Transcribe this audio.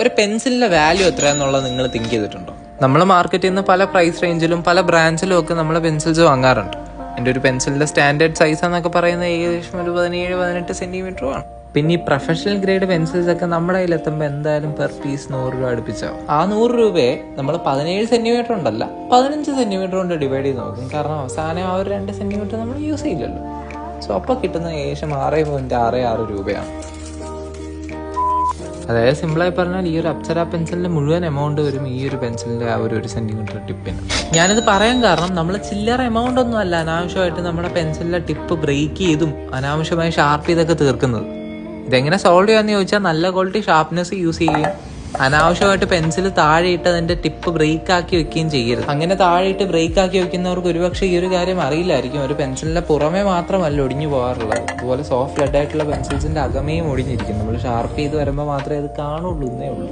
ഒരു പെൻസിലിന്റെ വാല്യൂ എത്രയാന്നുള്ളത് നിങ്ങൾ തിങ്ക് ചെയ്തിട്ടുണ്ടോ? നമ്മൾ മാർക്കറ്റിൽ നിന്ന് പല പ്രൈസ് റേഞ്ചിലും പല ബ്രാൻഡിലും ഒക്കെ നമ്മൾ പെൻസിൽസ് വാങ്ങാറുണ്ട്. എൻ്റെ ഒരു പെൻസിലിന്റെ സ്റ്റാൻഡേർഡ് സൈസ് എന്നൊക്കെ പറയുന്നത് ഏകദേശം ഒരു 17-18 സെന്റിമീറ്ററുമാണ്. പിന്നെ ഈ പ്രൊഫഷണൽ ഗ്രേഡ് പെൻസിൽസ് ഒക്കെ നമ്മുടെ കയ്യിലെത്തുമ്പോൾ എന്തായാലും പെർ പീസ് 100 രൂപ അടുപ്പിച്ചാവും. ആ 100 രൂപയെ നമ്മൾ 17 സെന്റിമീറ്റർ ഉണ്ടല്ല 15 സെന്റിമീറ്റർ കൊണ്ട് ഡിവൈഡ് ചെയ്ത് നോക്കും. കാരണം അവസാനം ആ ഒരു 2 സെന്റിമീറ്റർ നമ്മൾ യൂസ് ചെയ്യില്ലല്ലോ. സോ അപ്പോൾ കിട്ടുന്ന ഏകദേശം 6.66 രൂപയാണ്. അതായത് സിമ്പിളായി പറഞ്ഞാൽ ഈ ഒരു അപ്സര പെൻസിലിന്റെ മുഴുവൻ എമൗണ്ട് വരും ഈ ഒരു പെൻസിലിന്റെ ആ ഒരു സെന്റിമീറ്റർ ടിപ്പിന്. ഞാനിത് പറയാൻ കാരണം നമ്മൾ ചില്ലറ എമൗണ്ട് ഒന്നും അല്ല അനാവശ്യമായിട്ട് നമ്മുടെ പെൻസിലിന്റെ ടിപ്പ് ബ്രേക്ക് ചെയ്തും അനാവശ്യമായി ഷാർപ്പ് ചെയ്തൊക്കെ തീർക്കുന്നത്. ഇതെങ്ങനെ സോൾവ് ചെയ്യാന്ന് ചോദിച്ചാൽ നല്ല ക്വാളിറ്റി ഷാർപ്നെസ് യൂസ് ചെയ്യുകയും അനാവശ്യമായിട്ട് പെൻസിൽ താഴെ ഇട്ട് അതിന്റെ ടിപ്പ് ബ്രേക്ക് ആക്കി വെക്കുകയും ചെയ്യരുത്. അങ്ങനെ താഴെ ഇട്ട് ബ്രേക്ക് ആക്കി വെക്കുന്നവർക്ക് ഒരുപക്ഷെ ഈ ഒരു കാര്യം അറിയില്ലായിരിക്കും. ഒരു പെൻസിലിന്റെ പുറമെ മാത്രമല്ല ഒടിഞ്ഞു പോകാറുള്ളത്, അതുപോലെ സോഫ്റ്റ് ലെഡ് ആയിട്ടുള്ള പെൻസിൽസിന്റെ അകമേയും ഒടിഞ്ഞിരിക്കും. നമ്മൾ ഷാർപ്പ് ചെയ്ത് വരുമ്പോൾ മാത്രമേ അത് കാണുള്ളൂ എന്നേ ഉള്ളൂ.